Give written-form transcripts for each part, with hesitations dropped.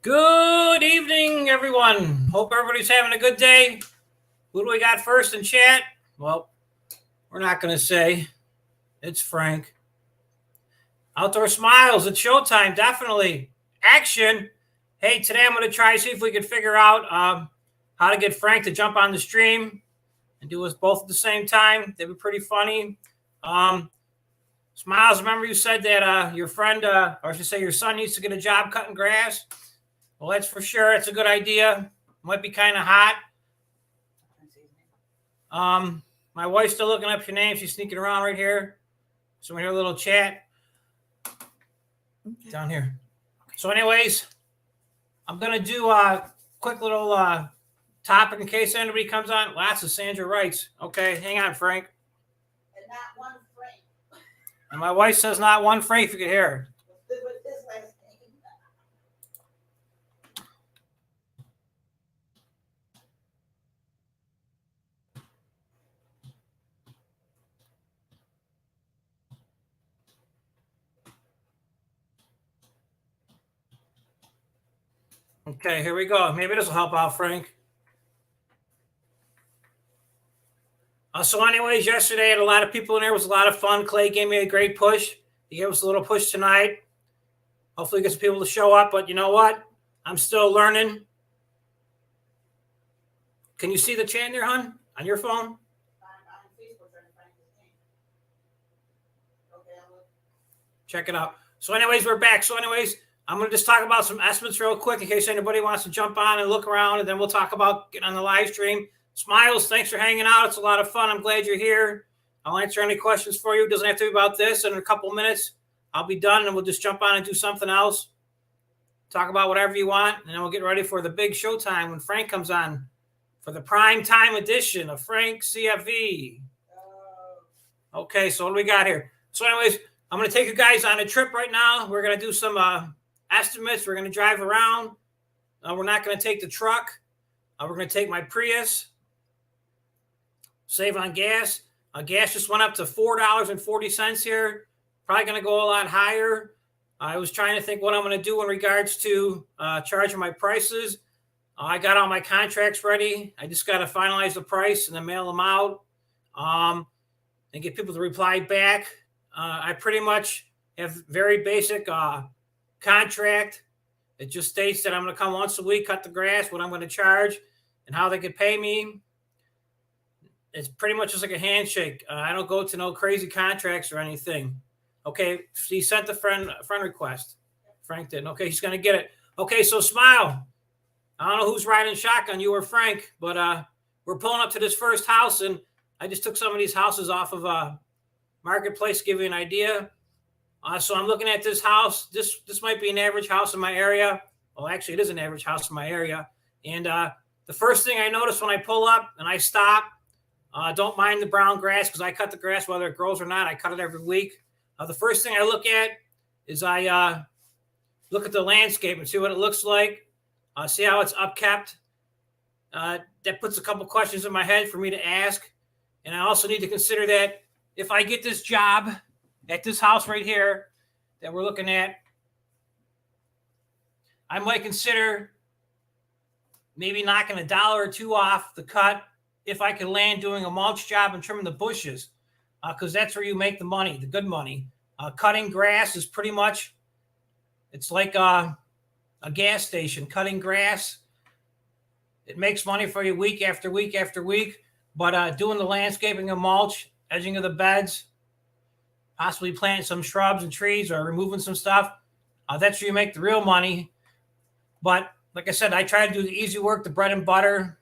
Good evening, everyone. Hope everybody's having a good day. Who do we got first in chat? Well, we're not going to say. It's Frank. Outdoor Smiles. It's showtime. Definitely. Action. Hey, today I'm going to try to see if we can figure out how to get Frank to jump on the stream and do us both at the same time. That'd be pretty funny. Smiles, remember you said that your friend, or I should say your son, needs to get a job cutting grass? Well, that's for sure. It's a good idea. Might be kind of hot. My wife's still looking up your name. She's sneaking around right here. So we hear a little chat down here. So anyways, I'm going to do a quick little topic in case anybody comes on. Lots of Sandra writes. Okay, hang on, Frank. And not one Frank. And my wife says not one Frank, if you could hear her. With this last name. Okay, here we go. Maybe this will help out, Frank. So anyways, yesterday I had a lot of people in there. It was a lot of fun. Clay gave me a great push. He gave us a little push tonight. Hopefully get some people to show up. But you know what? I'm still learning. Can you see the chat there, hon? On your phone? On Facebook trying to find his name. Okay, I'll look. Check it out. So anyways, we're back. So anyways, I'm going to just talk about some estimates real quick in case anybody wants to jump on and look around, and then we'll talk about getting on the live stream. Smiles, thanks for hanging out. It's a lot of fun. I'm glad you're here. I'll answer any questions for you. It doesn't have to be about this. In a couple minutes, I'll be done, and we'll just jump on and do something else. Talk about whatever you want, and then we'll get ready for the big showtime when Frank comes on for the prime time edition of Frank CFV. Okay, so what do we got here? So anyways, I'm going to take you guys on a trip right now. We're going to do some estimates. We're going to drive around. We're not going to take the truck. We're going to take my Prius. Save on gas. Gas just went up to $4.40 here. Probably going to go a lot higher. I was trying to think what I'm going to do in regards to charging my prices. I got all my contracts ready. I just got to finalize the price and then mail them out and get people to reply back. I pretty much have very basic contract. It just states that I'm going to come once a week, cut the grass, what I'm going to charge, and how they could pay me. It's pretty much just like a handshake. I don't go to no crazy contracts or anything. Okay, he sent a friend request. Frank didn't. Okay, he's going to get it. Okay, so Smile. I don't know who's riding shotgun, you or Frank, but we're pulling up to this first house, and I just took some of these houses off of Marketplace to give you an idea. So I'm looking at this house. This might be an average house in my area. Well, actually, it is an average house in my area. And the first thing I notice when I pull up and I stop, don't mind the brown grass because I cut the grass whether it grows or not. I cut it every week. The first thing I look at is I look at the landscape and see what it looks like. See how it's upkept. That puts a couple questions in my head for me to ask. And I also need to consider that if I get this job at this house right here that we're looking at, I might consider maybe knocking $1 or $2 off the cut if I can land doing a mulch job and trimming the bushes, because that's where you make the money, the good money. Cutting grass is pretty much, it's like a gas station. Cutting grass, it makes money for you week after week after week, but doing the landscaping and mulch, edging of the beds, possibly planting some shrubs and trees or removing some stuff, that's where you make the real money. But like I said, I try to do the easy work, the bread and butter,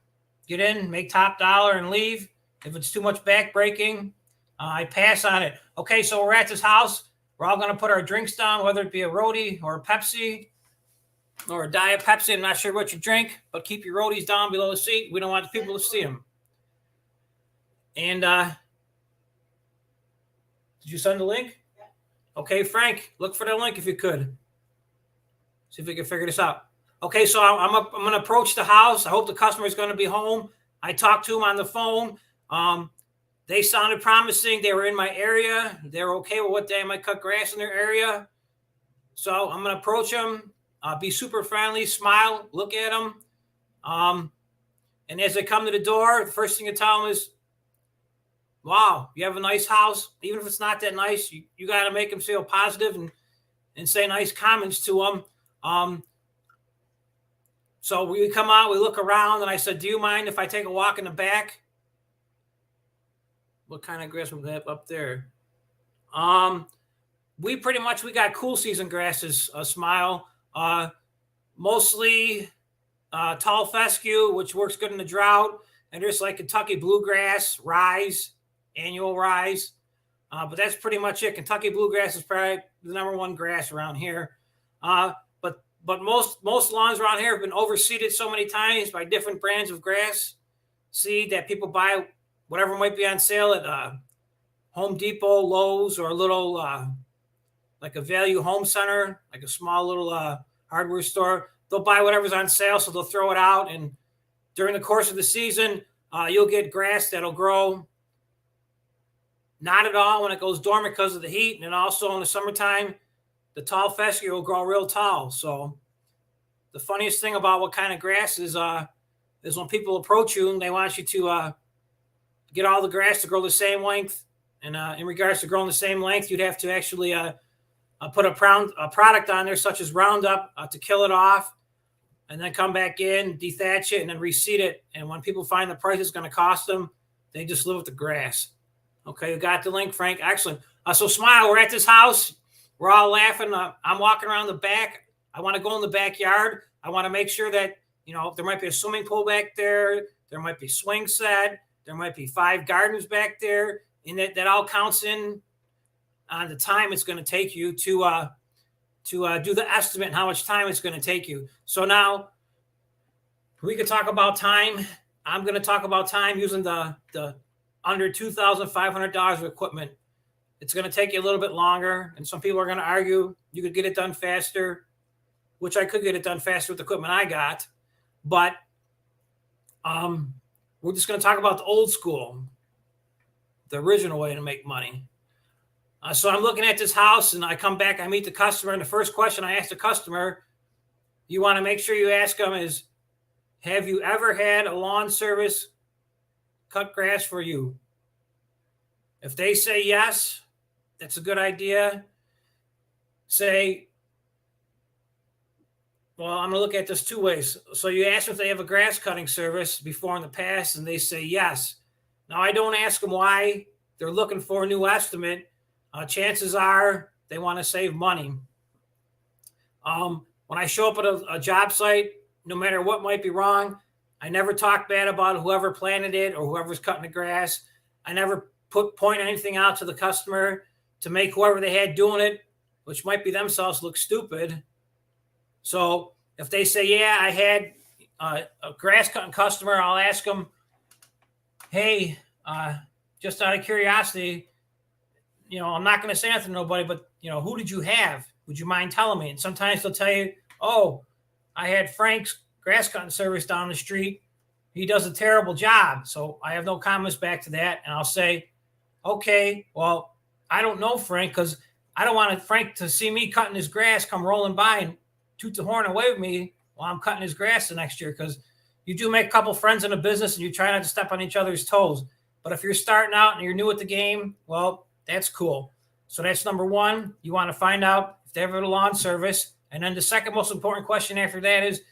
get in, make top dollar and leave. If it's too much back breaking, I pass on it. Okay, so we're at this house. We're all going to put our drinks down, whether it be a roadie or a Pepsi or a Diet Pepsi. I'm not sure what you drink, but keep your roadies down below the seat. We don't want the people to see them. And did you send the link? Yeah. Okay, Frank, look for the link if you could. See if we can figure this out. Okay, so I'm going to approach the house. I hope the customer is going to be home. I talked to him on the phone. They sounded promising. They were in my area. They were okay with what day I might cut grass in their area. So I'm going to approach them. Be super friendly, smile, look at them. And as they come to the door, the first thing you tell them is, wow, you have a nice house. Even if it's not that nice, you got to make them feel positive and say nice comments to them. So we come out, we look around, and I said, do you mind if I take a walk in the back? What kind of grass we have up there? We got cool season grasses, Smile. Mostly tall fescue, which works good in the drought. And there's like Kentucky bluegrass, rye, annual rye. But that's pretty much it. Kentucky bluegrass is probably the #1 grass around here. But most lawns around here have been overseeded so many times by different brands of grass seed that people buy whatever might be on sale at Home Depot, Lowe's, or a little like a value home center, like a small little hardware store. They'll buy whatever's on sale, so they'll throw it out. And during the course of the season, you'll get grass that'll grow not at all when it goes dormant because of the heat. And then also in the summertime, the tall fescue will grow real tall. So the funniest thing about what kind of grass is when people approach you and they want you to get all the grass to grow the same length. And in regards to growing the same length, you'd have to actually put a product on there, such as Roundup, to kill it off, and then come back in, dethatch it, and then reseed it. And when people find the price it's going to cost them, they just live with the grass. Okay, you got the link, Frank. Excellent. So Smile, we're at this house. We're all laughing. I'm walking around the back. I want to go in the backyard. I want to make sure that, there might be a swimming pool back there. There might be swing set. There might be 5 gardens back there. And that all counts in on the time it's going to take you to do the estimate and how much time it's going to take you. So now we could talk about time. I'm going to talk about time using the under $2,500 of equipment. It's going to take you a little bit longer. And some people are going to argue you could get it done faster, which I could get it done faster with the equipment I got. But we're just going to talk about the old school, the original way to make money. So I'm looking at this house and I come back, I meet the customer. And the first question I ask the customer, you want to make sure you ask them is, have you ever had a lawn service cut grass for you? If they say yes, that's a good idea. Say, well, I'm going to look at this 2 ways. So you ask them if they have a grass cutting service before in the past, and they say yes. Now, I don't ask them why they're looking for a new estimate. Chances are they want to save money. When I show up at a job site, no matter what might be wrong, I never talk bad about whoever planted it or whoever's cutting the grass. I never point anything out to the customer to make whoever they had doing it, which might be themselves, look stupid. So if they say, yeah, I had a grass cutting customer, I'll ask them, hey, just out of curiosity, I'm not going to say anything to nobody, but, who did you have? Would you mind telling me? And sometimes they'll tell you, oh, I had Frank's grass cutting service down the street. He does a terrible job. So I have no comments back to that. And I'll say, okay, well, I don't know Frank, because I don't want Frank to see me cutting his grass, come rolling by and toot the horn away with me while I'm cutting his grass the next year, because you do make a couple friends in a business and you try not to step on each other's toes. But if you're starting out and you're new at the game, well, that's cool. So that's number 1. You want to find out if they have a lawn service. And then the second most important question after that is,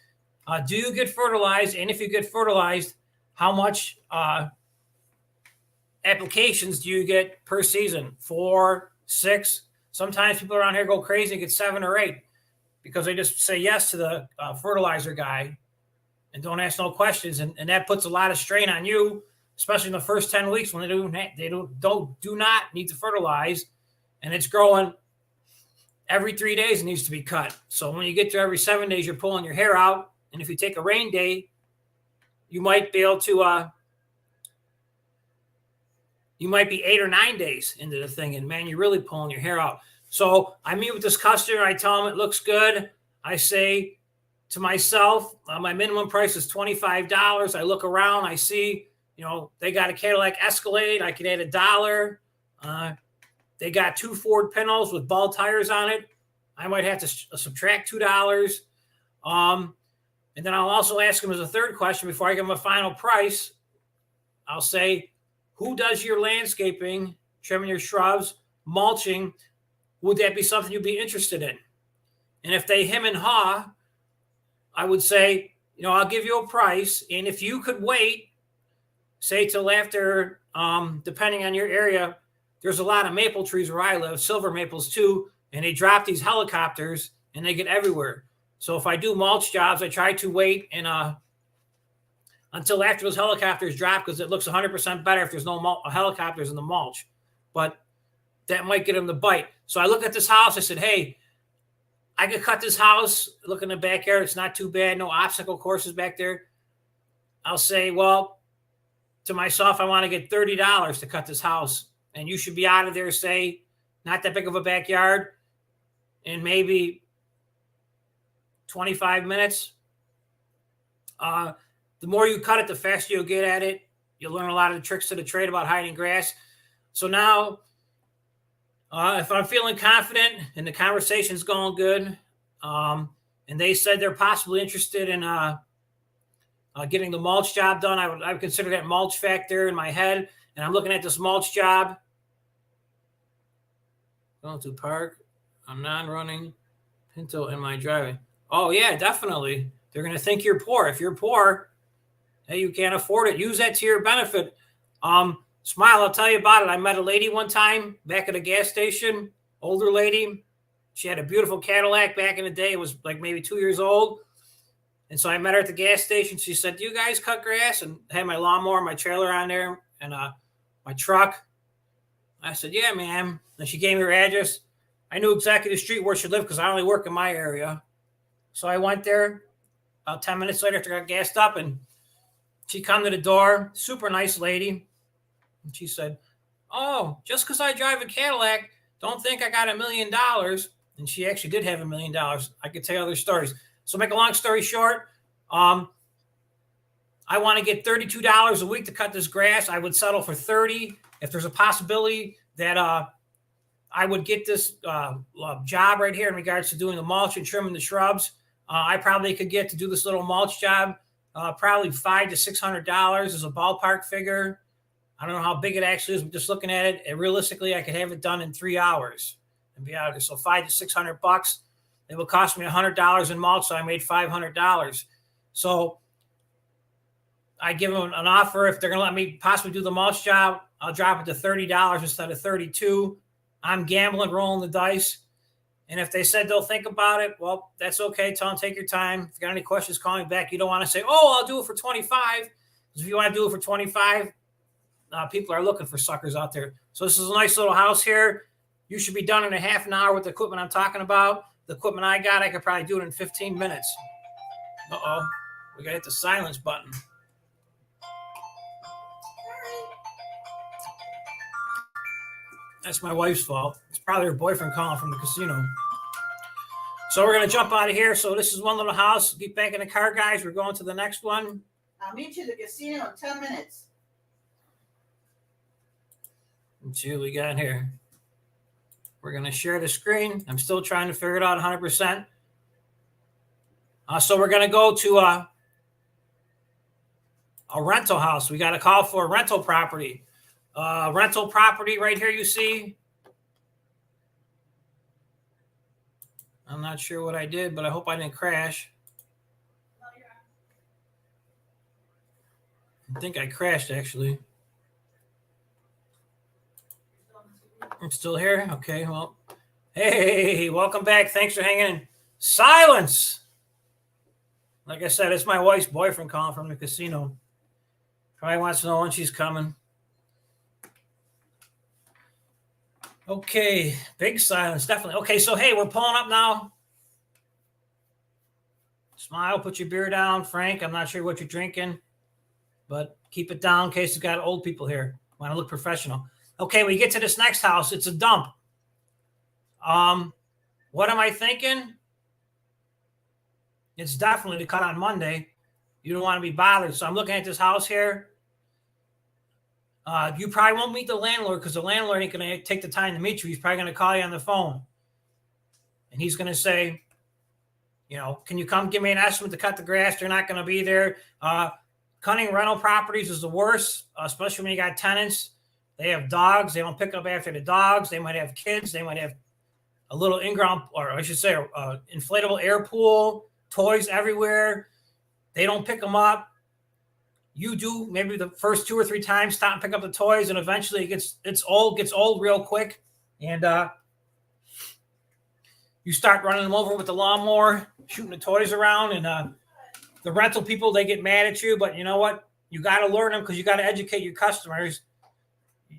do you get fertilized? And if you get fertilized, how much applications do you get per season? 4, 6? Sometimes people around here go crazy and get 7 or 8 because they just say yes to the fertilizer guy and don't ask no questions. And that puts a lot of strain on you, especially in the first 10 weeks when they do not need to fertilize, and it's growing every 3 days. It needs to be cut. So when you get to every 7 days, you're pulling your hair out. And if you take a rain day, you might be able to, you might be 8 or 9 days into the thing, and man, you're really pulling your hair out. So I meet with this customer. I tell them it looks good. I say to myself, my minimum price is $25. I look around. I see, they got a Cadillac Escalade. I can add $1. They got 2 Ford Pintos with ball tires on it. I might have to subtract $2. And then I'll also ask him as a third question before I give him a final price. I'll say, who does your landscaping, trimming your shrubs, mulching? Would that be something you'd be interested in? And if they hem and haw, I would say, I'll give you a price. And if you could wait, say till after, depending on your area, there's a lot of maple trees where I live, silver maples too, and they drop these helicopters and they get everywhere. So if I do mulch jobs, I try to wait and until after those helicopters drop, because it looks 100% better if there's no helicopters in the mulch. But that might get them to bite. So I look at this house. I said, hey, I could cut this house. Look in the backyard. It's not too bad. No obstacle courses back there. I'll say, well, to myself, I want to get $30 to cut this house. And you should be out of there, say, not that big of a backyard, in maybe 25 minutes. The more you cut it, the faster you'll get at it. You'll learn a lot of the tricks to the trade about hiding grass. So now, if I'm feeling confident and the conversation's going good, and they said they're possibly interested in getting the mulch job done, I would consider that mulch factor in my head. And I'm looking at this mulch job. Going to park a non-running Pinto in my driveway. Oh, yeah, definitely. They're going to think you're poor. If you're poor, hey, you can't afford it. Use that to your benefit. Smile, I'll tell you about it. I met a lady one time back at a gas station, older lady. She had a beautiful Cadillac back in the day. It was like maybe 2 years old. And so I met her at the gas station. She said, do you guys cut grass? And I had my lawnmower, my trailer on there, and my truck. I said, yeah, ma'am. And she gave me her address. I knew exactly the street where she lived because I only work in my area. So I went there about 10 minutes later after I got gassed up, and she come to the door, super nice lady. And she said, oh, just because I drive a Cadillac, don't think I got $1 million. And she actually did have $1 million. I could tell other stories. So make a long story short, I want to get $32 a week to cut this grass. I would settle for 30. If there's a possibility that I would get this job right here in regards to doing the mulch and trimming the shrubs, I probably could get to do this little mulch job, probably $500 to $600 is a ballpark figure. I don't know how big it actually is, but just looking at it, and realistically, I could have it done in 3 hours and be out of there. So $500 to $600. It would cost me $100 in mulch, so I made $500. So I give them an offer. If they're going to let me possibly do the mulch job, I'll drop it to $30 instead of $32. I'm gambling, rolling the dice. And if they said they'll think about it, well, that's okay. Tell them take your time. If you got any questions, call me back. You don't want to say, oh, I'll do it for 25. Because if you want to do it for 25, people are looking for suckers out there. So this is a nice little house here. You should be done in a half an hour with the equipment I'm talking about. The equipment I got, I could probably do it in 15 minutes. Uh-oh. We got to hit the silence button. That's my wife's fault. It's probably her boyfriend calling from the casino. So we're going to jump out of here. So this is one little house. Get back in the car, guys. We're going to the next one. I'll meet you at the casino in 10 minutes. Let's see what we got here. We're going to share the screen. I'm still trying to figure it out 100%. So we're going to go to a rental house. We got a call for a rental property. Rental property right here you see. I'm not sure what I did, but I hope I didn't crash. I think I crashed, actually. I'm still here? Okay, well. Hey, welcome back. Thanks for hanging in. Silence! Like I said, it's my wife's boyfriend calling from the casino. Probably wants to know when she's coming. Okay, big silence, definitely. Okay, so hey, we're pulling up now. Smile, put your beer down. Frank, I'm not sure what you're drinking, but keep it down in case it's got old people here. Want to look professional. Okay, we get to this next house. It's a dump. What am I thinking? It's definitely to cut on Monday. You don't want to be bothered. So I'm looking at this house here. You probably won't meet the landlord because the landlord ain't going to take the time to meet you. He's probably going to call you on the phone. And he's going to say, Can you come give me an estimate to cut the grass? They're not going to be there. Cutting rental properties is the worst, especially when you got tenants. They have dogs. They don't pick up after the dogs. They might have kids. They might have a little in-ground, or I should say, inflatable air pool, toys everywhere. They don't pick them up. You do maybe the first 2 or 3 times, stop and pick up the toys, and eventually it gets old real quick, and you start running them over with the lawnmower, shooting the toys around, and the rental people, they get mad at you. But you know what? You got to learn them, because you got to educate your customers.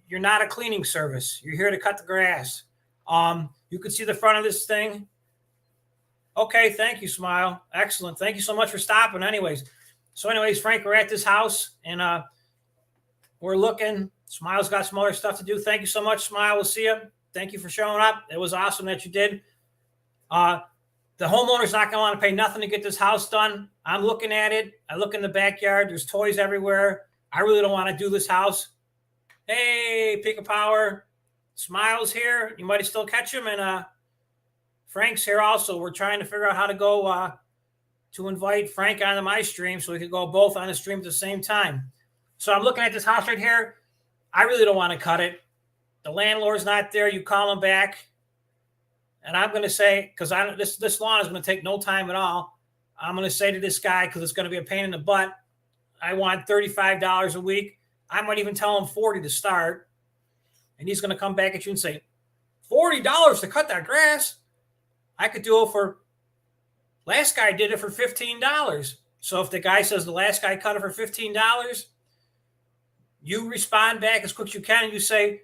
You're not a cleaning service. You're here to cut the grass. You can see the front of this thing. Okay, thank you, Smile. Excellent. Thank you so much for stopping. Anyways, Frank, we're at this house, and we're looking. Smile's got some other stuff to do. Thank you so much, Smile. We'll see you. Thank you for showing up. It was awesome that you did. The homeowner's not going to want to pay nothing to get this house done. I'm looking at it. I look in the backyard. There's toys everywhere. I really don't want to do this house. Hey, Peak of Power. Smile's here. You might still catch him. And Frank's here also. We're trying to figure out how to go to invite Frank onto my stream so we could go both on the stream at the same time. So I'm looking at this house right here. I really don't want to cut it. The landlord's not there. You call him back. And I'm going to say, because this lawn is going to take no time at all, I'm going to say to this guy, because it's going to be a pain in the butt, I want $35 a week. I might even tell him $40 to start. And he's going to come back at you and say, $40 to cut that grass? I could do it for, last guy did it for $15. So if the guy says the last guy cut it for $15, you respond back as quick as you can and you say,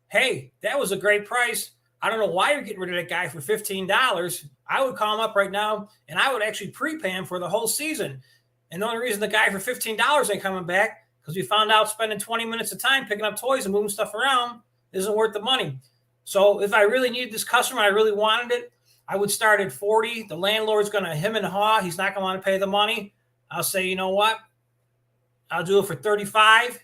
hey, that was a great price. I don't know why you're getting rid of that guy for $15. I would call him up right now, and I would actually prepay him for the whole season. And the only reason the guy for $15 ain't coming back, because we found out spending 20 minutes of time picking up toys and moving stuff around isn't worth the money. So if I really needed this customer, I really wanted it, I would start at $40. The landlord's going to hem and haw. He's not going to want to pay the money. I'll say, you know what? I'll do it for $35.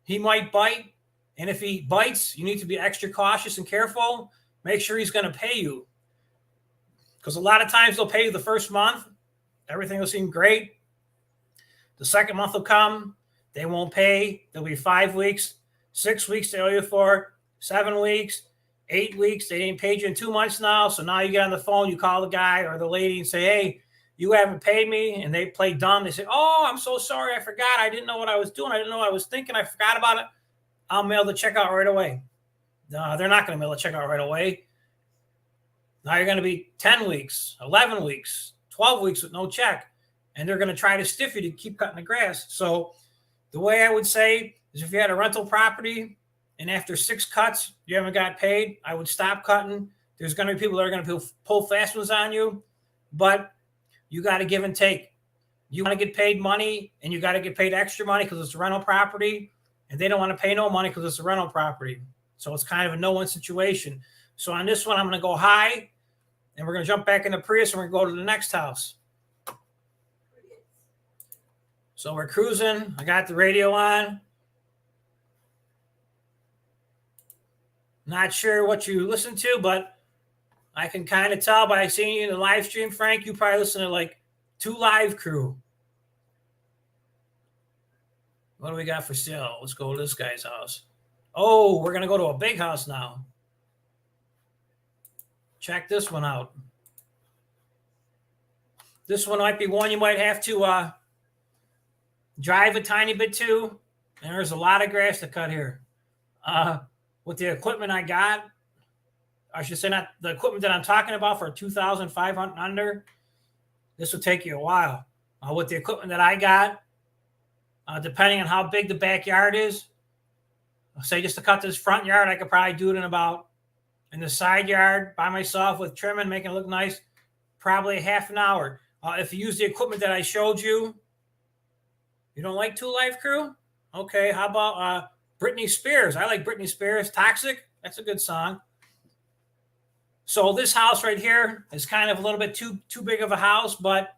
He might bite. And if he bites, you need to be extra cautious and careful. Make sure he's going to pay you. Because a lot of times they'll pay you the first month. Everything will seem great. The second month will come. They won't pay. There'll be 5 weeks, 6 weeks they owe you for, 7 weeks, 8 weeks. They ain't paid you in 2 months now. So now you get on the phone, you call the guy or the lady and say, hey, you haven't paid me. And they play dumb. They say, oh, I'm so sorry. I forgot. I didn't know what I was doing. I didn't know what I was thinking. I forgot about it. I'll mail the check out right away. No, they're not going to mail a check out right away. Now you're going to be 10 weeks, 11 weeks, 12 weeks with no check. And they're going to try to stiff you to keep cutting the grass. So the way I would say is if you had a rental property and after 6 cuts, you haven't got paid, I would stop cutting. There's going to be people that are going to pull fast ones on you, but you got to give and take. You want to get paid money and you got to get paid extra money because it's a rental property, and they don't want to pay no money because it's a rental property. So it's kind of a no-win situation. So on this one, I'm going to go high, and we're going to jump back in the Prius, and we're going to go to the next house. So we're cruising. I got the radio on. Not sure what you listen to, but I can kind of tell by seeing you in the live stream, Frank, you probably listen to like 2 live crew. What do we got for sale? Let's go to this guy's house. Oh, we're going to go to a big house now. Check this one out. This one might be one you might have to drive a tiny bit to. And there's a lot of grass to cut here. With the equipment I got, I should say not the equipment that I'm talking about for 2,500 under, this will take you a while. With the equipment that I got, depending on how big the backyard is, say just to cut this front yard, I could probably do it in the side yard by myself with trimming, making it look nice, probably half an hour. If you use the equipment that I showed you, you don't like 2 live crew? Okay, how about Britney Spears? I like Britney Spears. Toxic, that's a good song. So this house right here is kind of a little bit too big of a house, but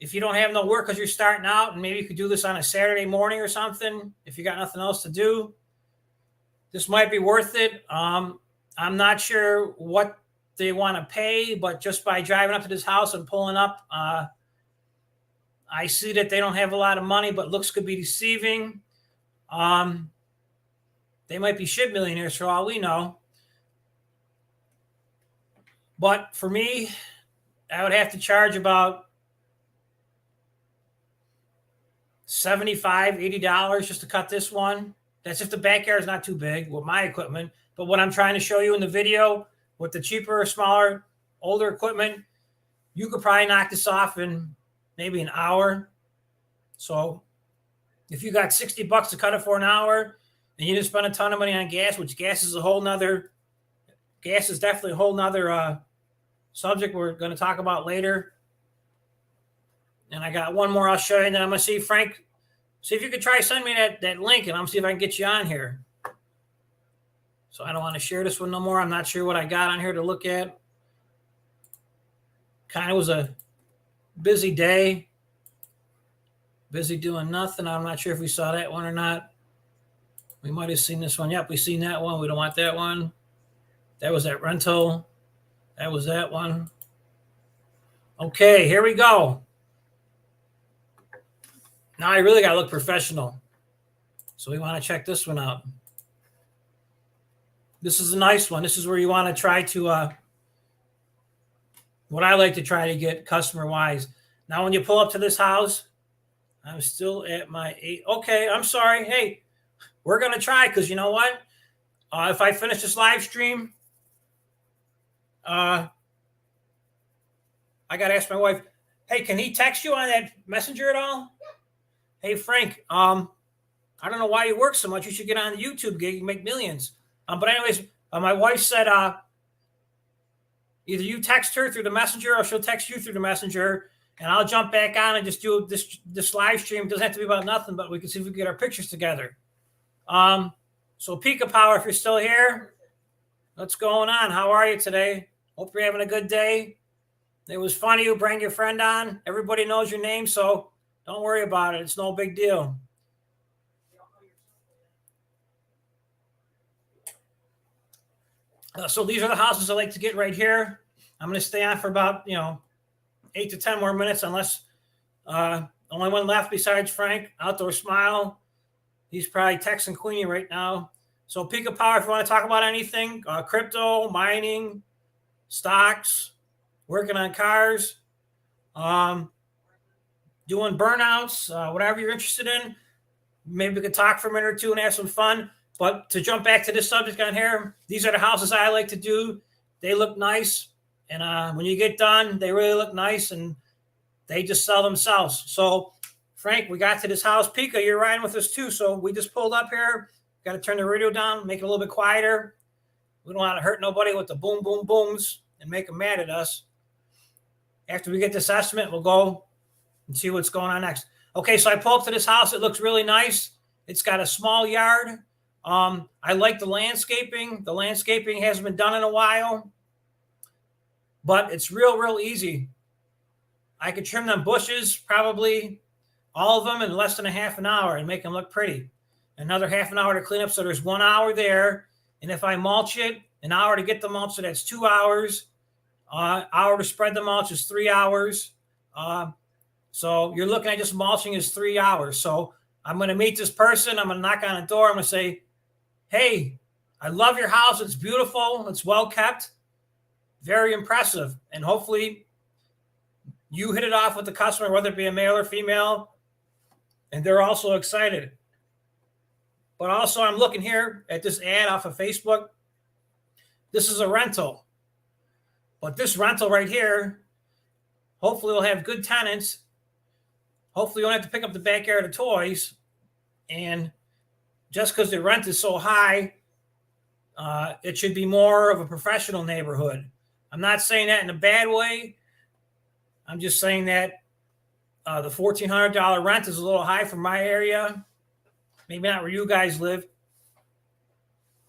if you don't have no work because you're starting out, and maybe you could do this on a Saturday morning or something, if you got nothing else to do, this might be worth it. I'm not sure what they want to pay, but just by driving up to this house and pulling up, I see that they don't have a lot of money, but looks could be deceiving. They might be shit millionaires for all we know. But for me, I would have to charge about $75, $80 just to cut this one. That's if the backyard is not too big with my equipment. But what I'm trying to show you in the video with the cheaper, smaller, older equipment, you could probably knock this off in maybe an hour. So if you got $60 to cut it for an hour and you didn't spend a ton of money on gas, which gas is definitely a whole nother subject we're going to talk about later. And I got one more I'll show you, and then I'm going to see Frank. See if you could try send me that link, and I'm going to see if I can get you on here. So I don't want to share this one no more. I'm not sure what I got on here to look at. Kind of was a busy day. Busy doing nothing. I'm not sure if we saw that one or not. We might have seen this one. Yep, we seen that one. We don't want that one. That was that rental. That was that one. Okay, here we go. Now I really got to look professional. So we want to check this one out. This is a nice one. This is where you want to try to, what I like to try to get customer-wise. Now when you pull up to this house, I'm still at my 8. Okay, I'm sorry. Hey, we're going to try because you know what? If I finish this live stream, I got to ask my wife, hey, can he text you on that messenger at all? Hey, Frank, I don't know why you work so much. You should get on the YouTube gig and make millions. But anyways, my wife said either you text her through the messenger or she'll text you through the messenger, and I'll jump back on and just do this live stream. It doesn't have to be about nothing, but we can see if we can get our pictures together. So Pika Power, if you're still here, what's going on? How are you today? Hope you're having a good day. It was funny. You bring your friend on. Everybody knows your name, so don't worry about it. It's no big deal. So these are the houses I like to get right here. I'm going to stay on for about, 8 to 10 more minutes, unless only one left besides Frank. Outdoor Smile. He's probably texting Queenie right now. So Pika Power, if you want to talk about anything, crypto, mining, stocks, working on cars, doing burnouts, whatever you're interested in. Maybe we could talk for a minute or two and have some fun. But to jump back to this subject on here, these are the houses I like to do. They look nice. And when you get done, they really look nice and they just sell themselves. So, Frank, we got to this house. Pika, you're riding with us too. So we just pulled up here. Got to turn the radio down, make it a little bit quieter. We don't want to hurt nobody with the boom, boom, booms and make them mad at us. After we get this estimate, we'll go and see what's going on next. Okay, so I pull up to this house. It looks really nice. It's got a small yard. I like the landscaping. The landscaping hasn't been done in a while, but it's real easy. I could trim them bushes, probably all of them in less than a half an hour and make them look pretty. Another half an hour to clean up, so there's 1 hour there. And if I mulch it, an hour to get the mulch, so that's 2 hours. Hour to spread the mulch is 3 hours. So you're looking at just mulching is 3 hours. So I'm going to meet this person. I'm going to knock on the door. I'm going to say, hey, I love your house. It's beautiful. It's well kept. Very impressive. And hopefully you hit it off with the customer, whether it be a male or female, and they're also excited. But also I'm looking here at this ad off of Facebook. This is a rental. But this rental right here, hopefully will have good tenants. Hopefully you don't have to pick up the backyard of toys. And just because the rent is so high, it should be more of a professional neighborhood. I'm not saying that in a bad way. I'm just saying that the $1,400 rent is a little high for my area. Maybe not where you guys live.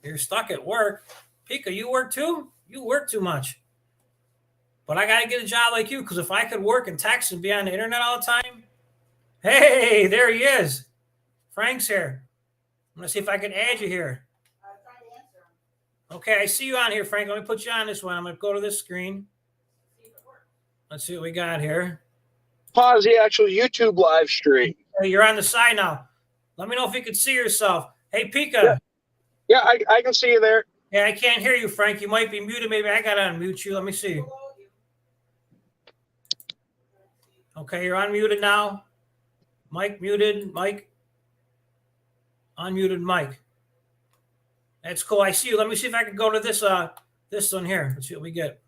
You're stuck at work. Pika, you work too? You work too much. But I got to get a job like you, because if I could work and text and be on the internet all the time. Hey, there he is. Frank's here. I'm going to see if I can add you here. Okay, I see you on here, Frank. Let me put you on this one. I'm going to go to this screen. Let's see what we got here. Pause the actual YouTube live stream. Hey, you're on the side now. Let me know if you can see yourself. Hey, Pika. Yeah, I can see you there. Yeah, I can't hear you, Frank. You might be muted. Maybe I got to unmute you. Let me see. Okay, you're unmuted now. Mike muted. Mike. Unmuted Mike. That's cool. I see you. Let me see if I can go to this this one here. Let's see what we get.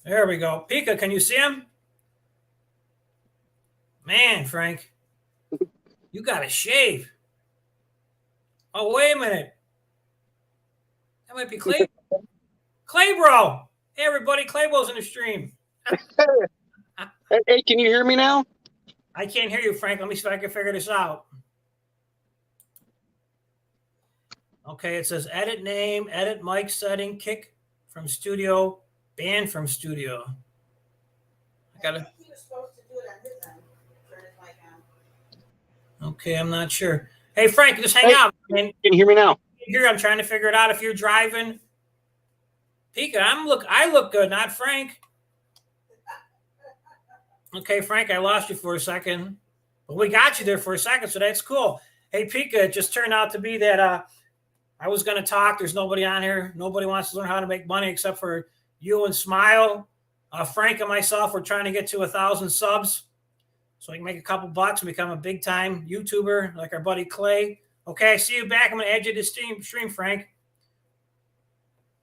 There we go. Pika, can you see him? Man, Frank, you got to shave. Oh, wait a minute. That might be Clay. Claybro. Hey, everybody. Claybro's in the stream. Hey, can you hear me now? I can't hear you, Frank. Let me see if I can figure this out. Okay, it says edit name, edit mic setting, kick from studio, ban from studio. I gotta. He was supposed to do it on his end. Turn his mic on. Okay, I'm not sure. Hey, Frank, just hang out. Man. Can you hear me now? Here, I'm trying to figure it out. If you're driving, Pika, I look good, not Frank. Okay, Frank, I lost you for a second, but we got you there for a second, so that's cool. Hey, Pika, it just turned out to be that I was going to talk. There's nobody on here. Nobody wants to learn how to make money except for you and Smile. Frank and myself, we're trying to get to 1,000 subs so I can make a couple bucks and become a big-time YouTuber like our buddy Clay. Okay, I see you back. I'm going to add you to the stream, Frank.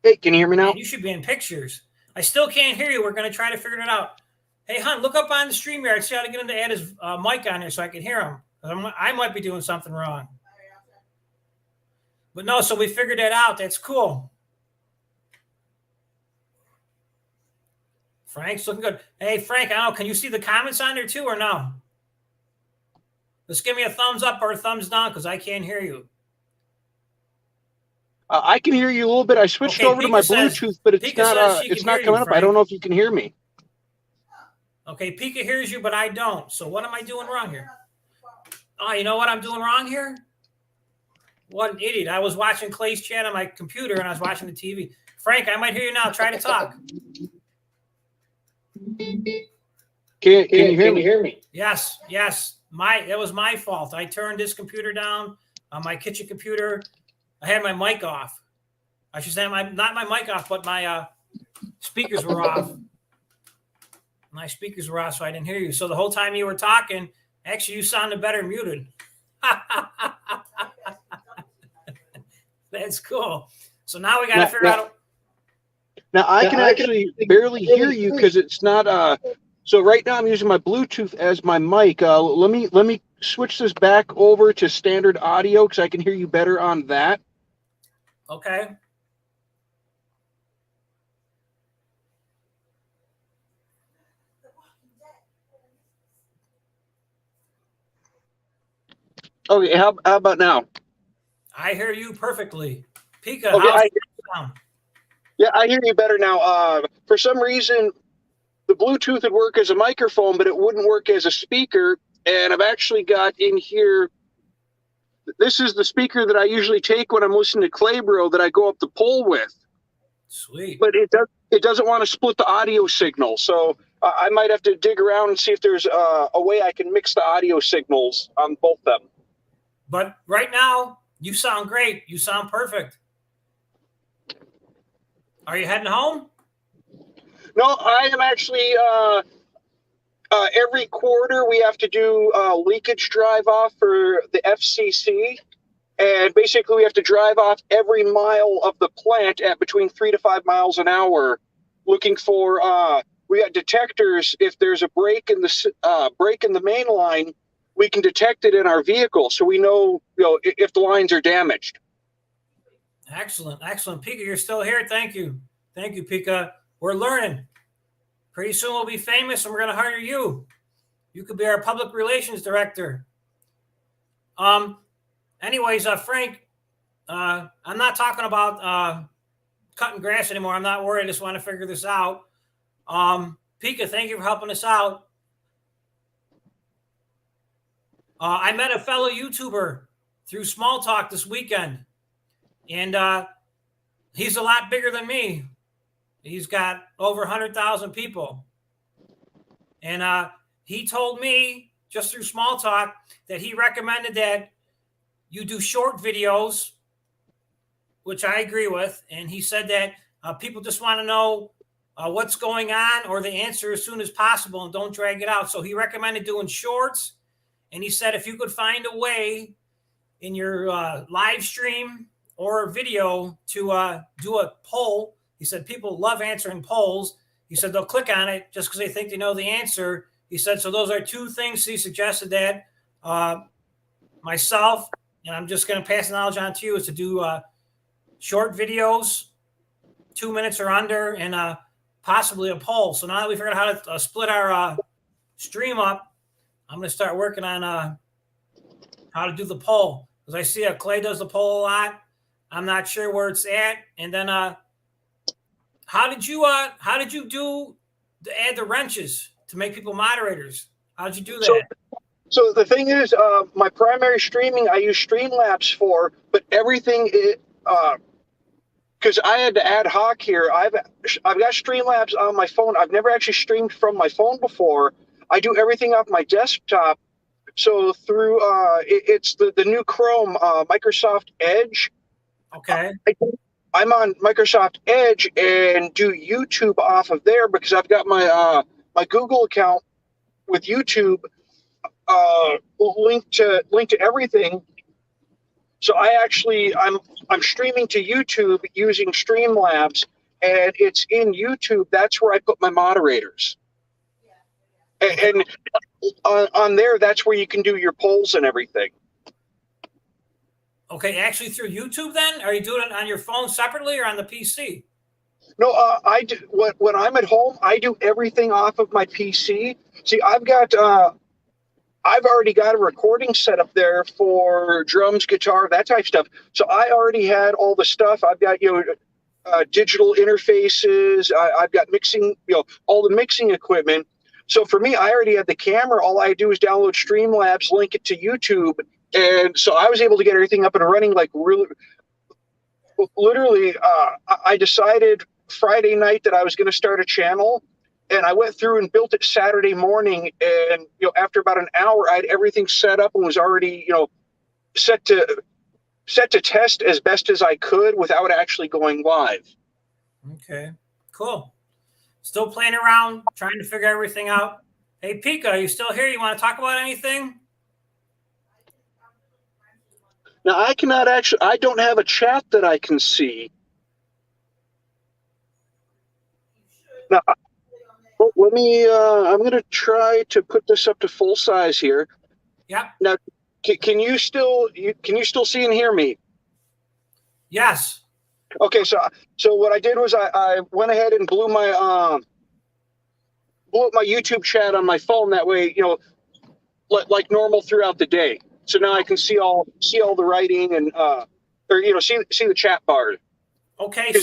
Hey, can you hear me now? Man, you should be in pictures. I still can't hear you. We're going to try to figure it out. Hey, Hunt, look up on the StreamYard. See how to get him to add his mic on there so I can hear him. I might be doing something wrong. But no, so we figured that out. That's cool. Frank's looking good. Hey, Frank, I don't know. Can you see the comments on there too or no? Just give me a thumbs up or a thumbs down because I can't hear you. I can hear you a little bit. I switched over to my Bluetooth, but it's not coming up. I don't know if you can hear me. Okay, Pika hears you, but I don't. So what am I doing wrong here? Oh, you know what I'm doing wrong here? What an idiot. I was watching Clay's chat on my computer and I was watching the TV. Frank, I might hear you now. Try to talk. Can you hear me? Yes. It was my fault. I turned this computer down on my kitchen computer. I had my mic off. I should say not my mic off, but my speakers were off. My speakers were off, so I didn't hear you. So the whole time you were talking, actually, you sounded better muted. That's cool. So now we got to figure out. Now I can actually barely hear you because it's not. So right now I'm using my Bluetooth as my mic. Let me switch this back over to standard audio because I can hear you better on that. Okay. Okay, how about now? I hear you perfectly. Pika, Okay, how's it sound? Yeah, I hear you better now. For some reason, the Bluetooth would work as a microphone, but it wouldn't work as a speaker. And I've actually got in here, this is the speaker that I usually take when I'm listening to Claybro that I go up the pole with. Sweet. But it doesn't want to split the audio signal. So I might have to dig around and see if there's a way I can mix the audio signals on both of them. But right now, you sound great. You sound perfect. Are you heading home? No, I am actually, every quarter we have to do a leakage drive off for the FCC. And basically we have to drive off every mile of the plant at between 3 to 5 miles an hour looking for, we got detectors. If there's a break in the main line, we can detect it in our vehicle. So we know, if the lines are damaged. Excellent. Pika, you're still here. Thank you, Pika. We're learning. Pretty soon we'll be famous and we're going to hire you. You could be our public relations director. Anyways, Frank, I'm not talking about cutting grass anymore. I'm not worried. I just want to figure this out. Pika, thank you for helping us out. I met a fellow YouTuber through Small Talk this weekend. And He's a lot bigger than me. He's got over 100,000 people. And he told me just through small talk that he recommended that you do short videos, which I agree with. And he said that people just want to know what's going on or the answer as soon as possible and don't drag it out. So he recommended doing shorts. And he said if you could find a way in your live stream or video to do a poll. He said people love answering polls. He said they'll click on it just because they think they know the answer. He said, so those are two things he suggested that myself, and I'm just going to pass the knowledge on to you, is to do short videos, 2 minutes or under, and possibly a poll. So now that we figured out how to split our stream up, I'm going to start working on how to do the poll. Because I see Clay does the poll a lot. I'm not sure where it's at. And then how did you do to add the wrenches to make people moderators? How did you do that? So the thing is, my primary streaming I use Streamlabs for, but everything because I had to ad hoc here. I've got Streamlabs on my phone. I've never actually streamed from my phone before. I do everything off my desktop. So through it's the new Chrome Microsoft Edge. Okay. I'm on Microsoft Edge and do YouTube off of there because I've got my my Google account with YouTube linked to everything. So I'm streaming to YouTube using Streamlabs, and it's in YouTube. That's where I put my moderators. And on there, that's where you can do your polls and everything. Okay, actually through YouTube then? Are you doing it on your phone separately or on the PC? No, I do, when I'm at home, I do everything off of my PC. See, I've already got a recording set up there for drums, guitar, that type of stuff. So I already had all the stuff. I've got, digital interfaces. I've got mixing, all the mixing equipment. So for me, I already had the camera. All I do is download Streamlabs, link it to YouTube. And so I was able to get everything up and running like really, literally, I decided Friday night that I was going to start a channel, and I went through and built it Saturday morning. And, after about an hour, I had everything set up and was already, set to test as best as I could without actually going live. Okay, cool. Still playing around, trying to figure everything out. Hey, Pika, are you still here? You want to talk about anything? Now, I don't have a chat that I can see. Now, let me, I'm going to try to put this up to full size here. Yep. Now, can you still see and hear me? Yes. Okay, so what I did was I went ahead and blew up my YouTube chat on my phone. That way, like normal throughout the day. So now I can see all the writing and see the chat bar. Okay,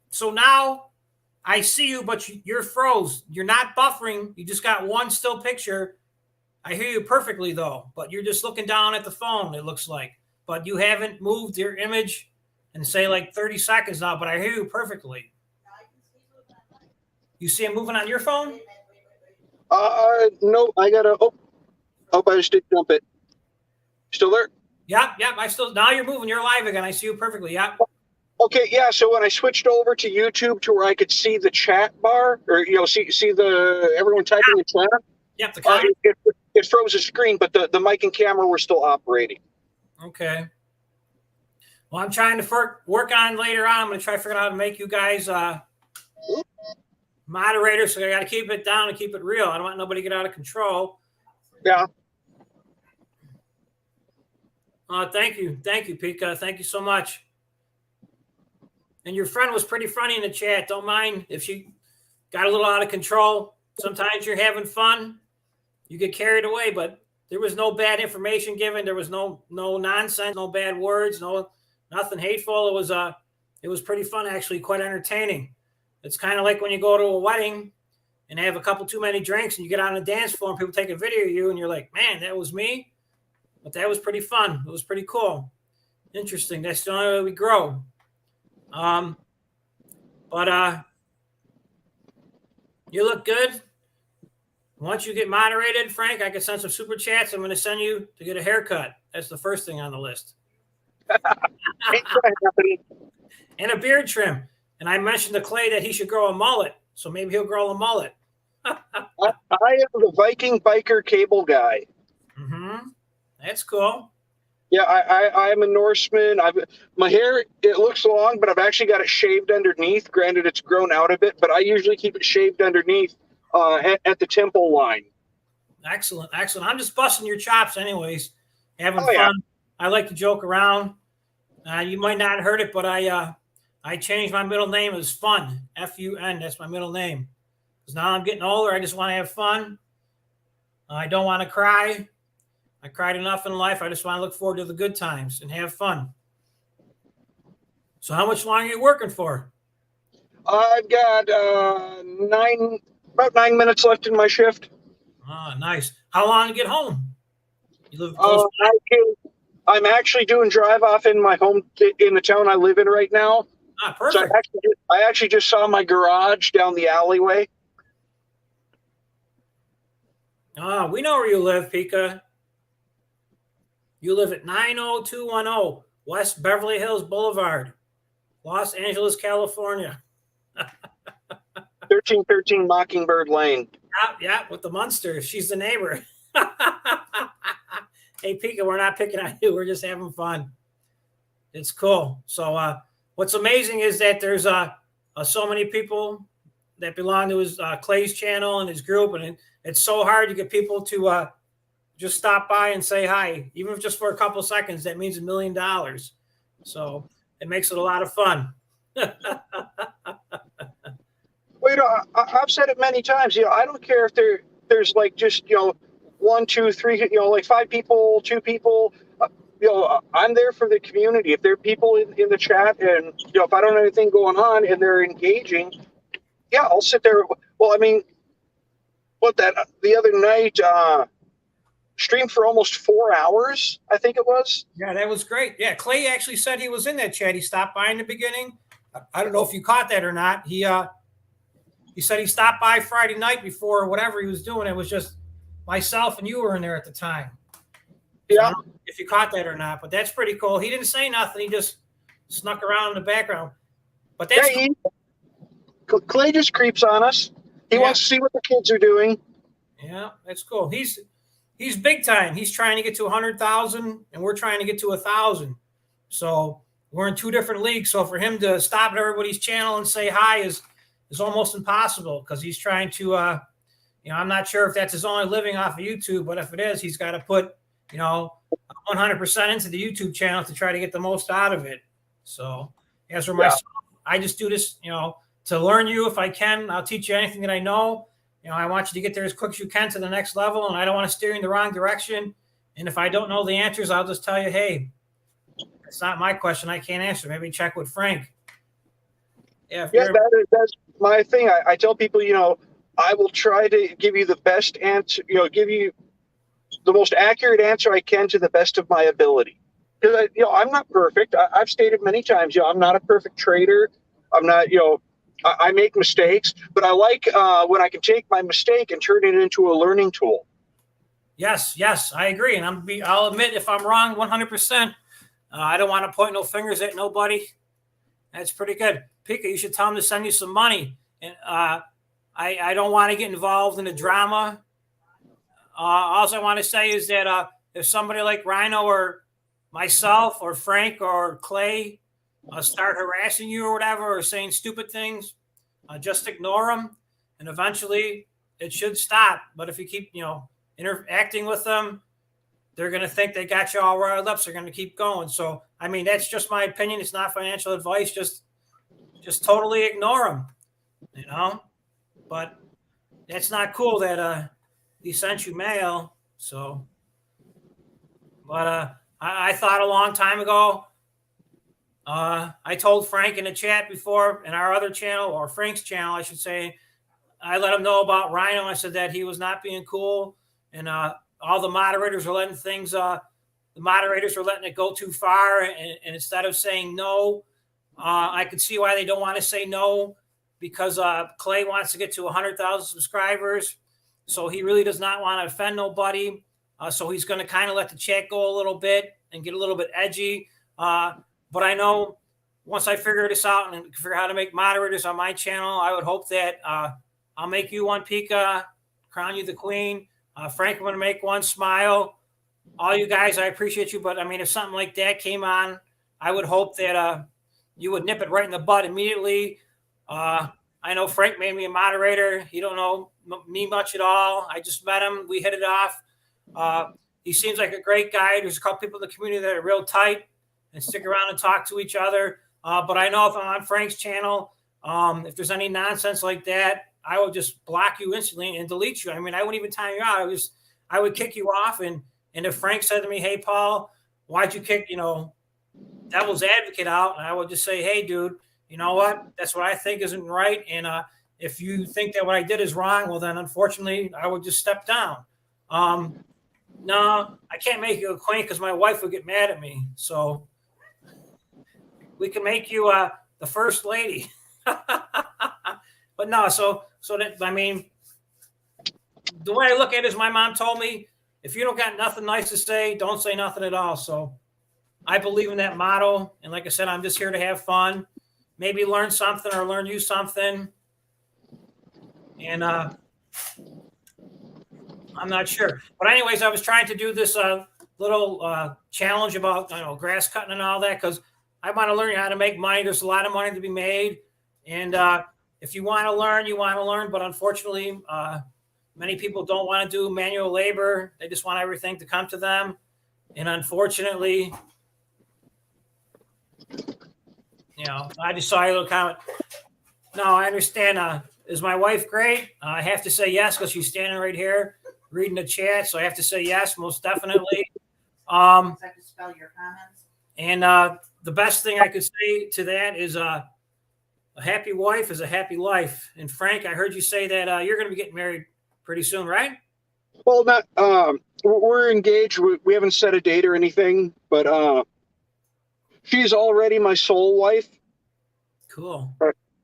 so now I see you, but you're froze. You're not buffering. You just got one still picture. I hear you perfectly though, but you're just looking down at the phone. It looks like, but you haven't moved your image in say like 30 seconds now. But I hear you perfectly. You see it moving on your phone? No, I gotta. I just did jump it. Still there? Yep. Now you're moving. You're live again. I see you perfectly. Yep. Okay, yeah. So when I switched over to YouTube to where I could see the chat bar, or see the everyone typing in chat. Yep. The comment. It froze the screen, but the mic and camera were still operating. Okay. Well, I'm trying to work on later on. I'm going to try to figure out how to make you guys moderators. So I got to keep it down and keep it real. I don't want nobody to get out of control. Yeah. Thank you, Pika. Thank you so much. And your friend was pretty funny in the chat. Don't mind if she got a little out of control. Sometimes you're having fun, you get carried away, but there was no bad information given. There was no nonsense, no bad words, nothing hateful. It was pretty fun, actually, quite entertaining. It's kind of like when you go to a wedding and have a couple too many drinks and you get on the dance floor and people take a video of you and you're like, man, that was me. But that was pretty fun. It was pretty cool. Interesting. That's the only way we grow. But you look good. Once you get moderated, Frank, I can send some super chats. I'm going to send you to get a haircut. That's the first thing on the list. And a beard trim. And I mentioned to Clay that he should grow a mullet. So maybe he'll grow a mullet. I am the Viking biker cable guy. Mm-hmm. That's cool. Yeah, I'm a Norseman. My hair, it looks long, but I've actually got it shaved underneath. Granted, it's grown out a bit, but I usually keep it shaved underneath at the temple line. Excellent, excellent. I'm just busting your chops anyways, having Oh, yeah. fun. I like to joke around. You might not have heard it, but I changed my middle name as Fun, F-U-N. That's my middle name. Because now I'm getting older. I just want to have fun. I don't want to cry. I cried enough in life. I just want to look forward to the good times and have fun. So how much longer are you working for? I've got about 9 minutes left in my shift. Ah, nice. How long to get home? You live close by? I'm actually doing drive off in my home in the town I live in right now. Ah, perfect. So I actually just saw my garage down the alleyway. Ah, we know where you live, Pika. You live at 90210 West Beverly Hills Boulevard, Los Angeles, California. 1313 Mockingbird Lane. Yeah, with the Munsters. She's the neighbor. Hey, Pika, we're not picking on you. We're just having fun. It's cool. So what's amazing is that there's so many people that belong to his Clay's channel and his group, and it's so hard to get people to just stop by and say hi, even if just for a couple seconds. That means $1 million. So it makes it a lot of fun. Well, I've said it many times. I don't care if there's like just 1, 2, 3, like 5 people, 2 people. I'm there for the community. If there are people in the chat, and if I don't have anything going on and they're engaging, yeah, I'll sit there. Well, I mean, the other night streamed for almost 4 hours, I think it was. Yeah, that was great. Yeah, Clay actually said he was in that chat. He stopped by in the beginning. I don't know if you caught that or not. He said he stopped by Friday night before whatever he was doing. It was just myself and you were in there at the time. So I don't know if you caught that or not, but that's pretty cool. He didn't say nothing. He just snuck around in the background. But that's cool. Clay just creeps on us. He wants to see what the kids are doing. Yeah, that's cool. He's big time. He's trying to get to 100,000, and we're trying to get to 1,000. So we're in 2 different leagues. So for him to stop at everybody's channel and say hi is almost impossible, because he's trying to. I'm not sure if that's his only living off of YouTube, but if it is, he's got to put 100% into the YouTube channel to try to get the most out of it. So as for myself, I just do this, to learn you if I can. I'll teach you anything that I know. I want you to get there as quick as you can to the next level, and I don't want to steer you in the wrong direction. And if I don't know the answers, I'll just tell you, hey, it's not my question. I can't answer. Maybe check with Frank. Yeah, that's my thing. I tell people, I will try to give you the best answer, give you the most accurate answer I can to the best of my ability. Because I'm not perfect. I've stated many times, I'm not a perfect trader. I'm not, I make mistakes, but I like when I can take my mistake and turn it into a learning tool. Yes, I agree. And I'll admit if I'm wrong 100%. I don't want to point no fingers at nobody. That's pretty good. Pika, you should tell him to send you some money. And I don't want to get involved in the drama. All I want to say is that if somebody like Rhino or myself or Frank or Clay start harassing you or whatever, or saying stupid things, just ignore them, and eventually it should stop. But if you keep, interacting with them, they're going to think they got you all riled up. So they're going to keep going. So, I mean, that's just my opinion. It's not financial advice. Just totally ignore them, but that's not cool that he sent you mail. So, but I thought a long time ago, I told Frank in the chat before, in our other channel, or Frank's channel, I should say, I let him know about Rhino. I said that he was not being cool, and all the moderators were letting things. The moderators were letting it go too far, and instead of saying no, I could see why they don't want to say no, because Clay wants to get to 100,000 subscribers. So he really does not want to offend nobody. So he's going to kind of let the chat go a little bit and get a little bit edgy. But I know once I figure this out and figure out how to make moderators on my channel, I would hope that I'll make you one, Pika, crown you the queen. Frank, I'm going to make one, Smile. All you guys, I appreciate you. But I mean, if something like that came on, I would hope that you would nip it right in the bud immediately. I know Frank made me a moderator. He don't know me much at all. I just met him. We hit it off. He seems like a great guy. There's a couple people in the community that are real tight and stick around and talk to each other. But I know if I'm on Frank's channel, if there's any nonsense like that, I will just block you instantly and delete you. I mean, I wouldn't even time you out. I would kick you off. And if Frank said to me, "Hey, Paul, why'd you kick, devil's advocate out?" And I would just say, "Hey, dude, you know what? That's what I think isn't right. And if you think that what I did is wrong, well, then unfortunately, I would just step down." No, I can't make you a queen because my wife would get mad at me. So we can make you the first lady. But no, so that, I mean, the way I look at it is my mom told me, if you don't got nothing nice to say, don't say nothing at all. So I believe in that motto. And like I said, I'm just here to have fun, maybe learn something or learn you something. And I'm not sure. But anyways, I was trying to do this little challenge about grass cutting and all that, because I want to learn how to make money. There's a lot of money to be made. And if you want to learn, you want to learn. But unfortunately, many people don't want to do manual labor. They just want everything to come to them. And unfortunately, I just saw your little comment. No, I understand. Is my wife great? I have to say yes, because she's standing right here reading the chat. So I have to say yes, most definitely. I could spell your comments. And the best thing I could say to that is a happy wife is a happy life. And Frank, I heard you say that you're going to be getting married pretty soon, right? Well, not. We're engaged. We haven't set a date or anything, but she's already my soul wife. Cool.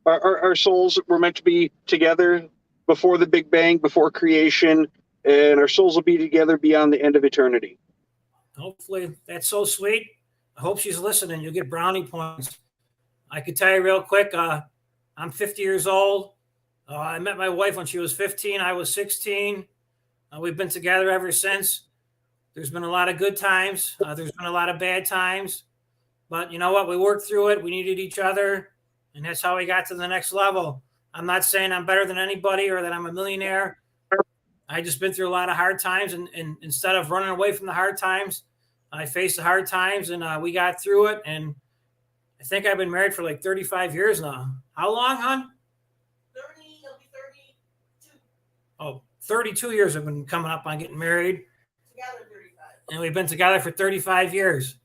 Our souls were meant to be together before the Big Bang, before creation, and our souls will be together beyond the end of eternity. Hopefully, that's so sweet. I hope she's listening. You'll get brownie points. I could tell you real quick, I'm 50 years old. I met my wife when she was 15. I was 16. We've been together ever since. There's been a lot of good times. There's been a lot of bad times. But you know what? We worked through it. We needed each other. And that's how we got to the next level. I'm not saying I'm better than anybody or that I'm a millionaire. I just been through a lot of hard times. And instead of running away from the hard times, I faced the hard times and we got through it. And I think I've been married for like 35 years now. How long, hon? 30, it'll be 32. Oh, 32 years I've been coming up on getting married. Together, 35. And we've been together for 35 years.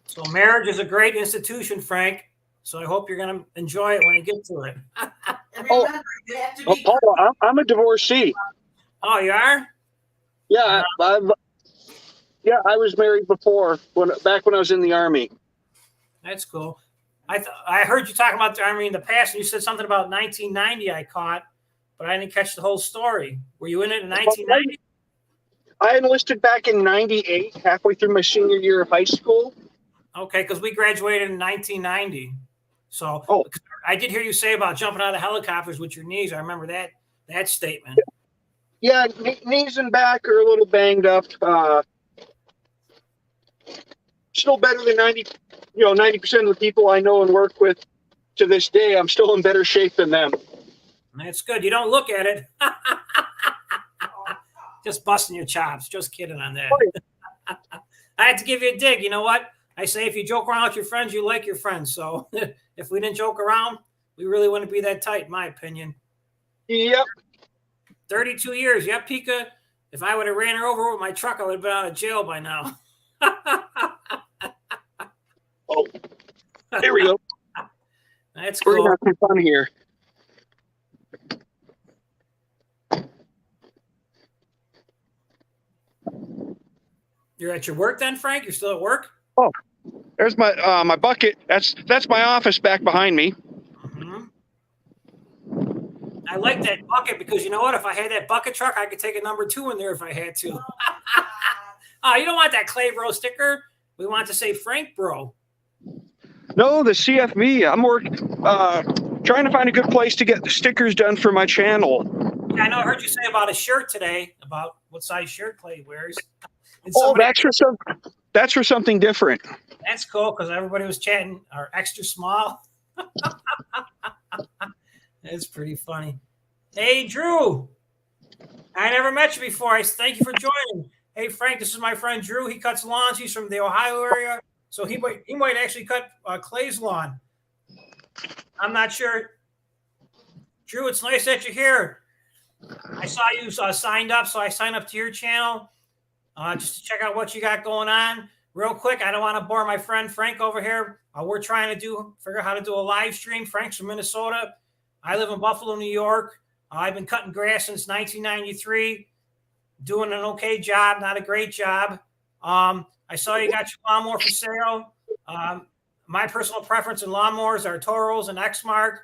So marriage is a great institution, Frank. So I hope you're going to enjoy it when you get to it. And remember, you have to be. Paul, I'm a divorcee. Oh, you are? Yeah, I was married before, back when I was in the Army. That's cool. I heard you talking about the Army in the past, and you said something about 1990 I caught, but I didn't catch the whole story. Were you in it in 1990? I enlisted back in 98, halfway through my senior year of high school. Okay, because we graduated in 1990. So I did hear you say about jumping out of helicopters with your knees. I remember that statement. Yeah, knees and back are a little banged up. Still better than 90% of the people I know and work with to this day. I'm still in better shape than them. That's good. You don't look at it. Just busting your chops. Just kidding on that. I had to give you a dig. You know what? I say if you joke around with your friends, you like your friends. So if we didn't joke around, we really wouldn't be that tight, in my opinion. Yep. 32 years. Yep, Pika. If I would have ran her over with my truck, I would have been out of jail by now. Oh, there we go. That's We're cool. gonna have some fun here. You're at your work then, Frank? You're still at work? Oh, There's my bucket. That's my office back behind me. Mm-hmm. I like that bucket because you know what? If I had that bucket truck, I could take a number 2 in there if I had to. Oh, you don't want that Clay Bro sticker. We want to say Frank Bro. No, the CFV. I'm trying to find a good place to get the stickers done for my channel. Yeah, I know. I heard you say about a shirt today, about what size shirt Clay wears. Oh, that's for something different. That's cool because everybody was chatting or extra small. That's pretty funny. Hey, Drew. I never met you before. I thank you for joining. Hey, Frank, this is my friend Drew. He cuts lawns. He's from the Ohio area, so he might actually cut Clay's lawn. I'm not sure. Drew, it's nice that you're here. I saw you signed up, so I signed up to your channel just to check out what you got going on. Real quick, I don't want to bore my friend Frank over here. We're trying to figure out how to do a live stream. Frank's from Minnesota. I live in Buffalo, New York. I've been cutting grass since 1993, doing an okay job, not a great job. I saw you got your lawnmower for sale. My personal preference in lawnmowers are Toros and Exmark,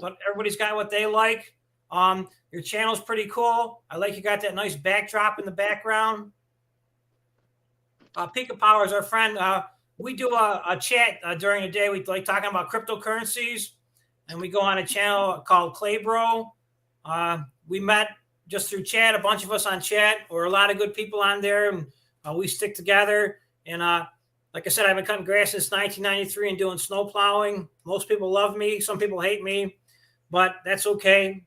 but everybody's got what they like. Your channel's pretty cool. I like you got that nice backdrop in the background. Pika Power is our friend. We do a chat during the day. We like talking about cryptocurrencies, and we go on a channel called Clay Bro. We met just through chat, a bunch of us on chat. We're a lot of good people on there, and we stick together. And like I said, I've been cutting grass since 1993 and doing snow plowing. Most people love me. Some people hate me, but that's okay.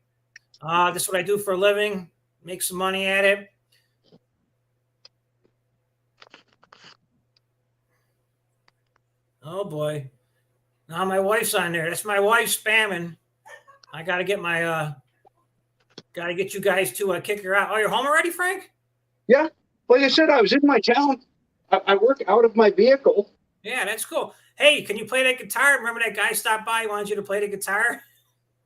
This is what I do for a living. Make some money at it. Oh boy. Now my wife's on there. That's my wife spamming. I got to get my, got to get you guys to kick her out. Oh, you're home already, Frank? Yeah. Like I said, I was in my town. I work out of my vehicle. Yeah, that's cool. Hey, can you play that guitar? Remember that guy stopped by, wanted you to play the guitar?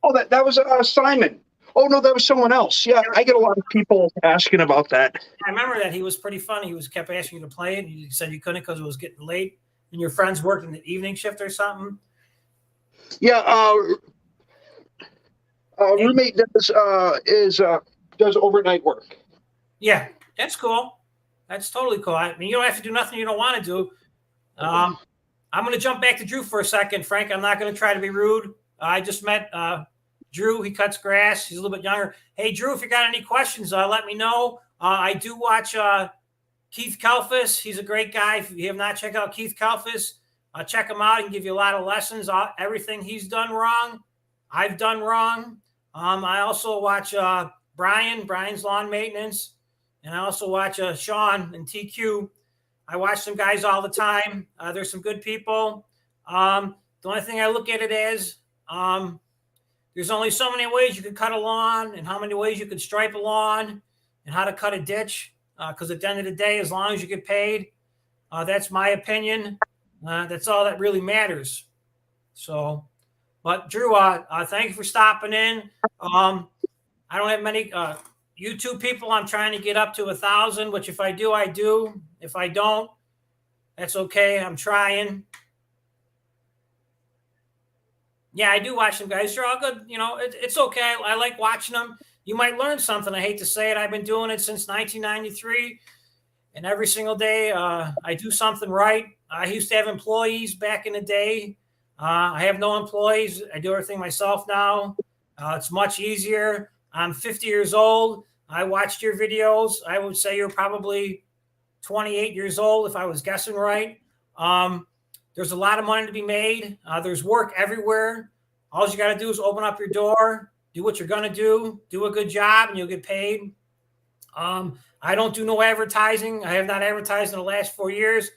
Oh, that was Simon. Oh, no, that was someone else. Yeah, I get a lot of people asking about that. I remember that. He was pretty funny. He kept asking you to play it. You said you couldn't because it was getting late. And your friends worked in the evening shift or something? Yeah, roommate does overnight work. Yeah, that's cool. That's totally cool. I mean, you don't have to do nothing you don't want to do. I'm going to jump back to Drew for a second, Frank. I'm not going to try to be rude. I just met Drew. He cuts grass. He's a little bit younger. Hey, Drew, if you got any questions, let me know. I do watch Keith Kalfas. He's a great guy. If you have not checked out Keith Kalfas, check him out. He can give you a lot of lessons. Everything he's done wrong, I've done wrong. I also watch Brian's Lawn Maintenance, and I also watch Sean and TQ. I watch some guys all the time. There's some good people. The only thing I look at it as, there's only so many ways you can cut a lawn and how many ways you can stripe a lawn and how to cut a ditch. Because at the end of the day, as long as you get paid, that's my opinion. That's all that really matters. So, but Drew, thank you for stopping in. I don't have many YouTube people. I'm trying to get up to 1,000, which if I do, I do. If I don't, that's okay. I'm trying. Yeah, I do watch them guys. They're all good. You know, it's okay. I like watching them. You might learn something. I hate to say it. I've been doing it since 1993. And every single day I do something right. I used to have employees back in the day. I have no employees. I do everything myself now. It's much easier. I'm 50 years old. I watched your videos. I would say you're probably 28 years old if I was guessing right. There's a lot of money to be made. There's work everywhere. All you got to do is open up your door, do what you're going to do a good job, and you'll get paid. I don't do no advertising. I have not advertised in the last 4 years.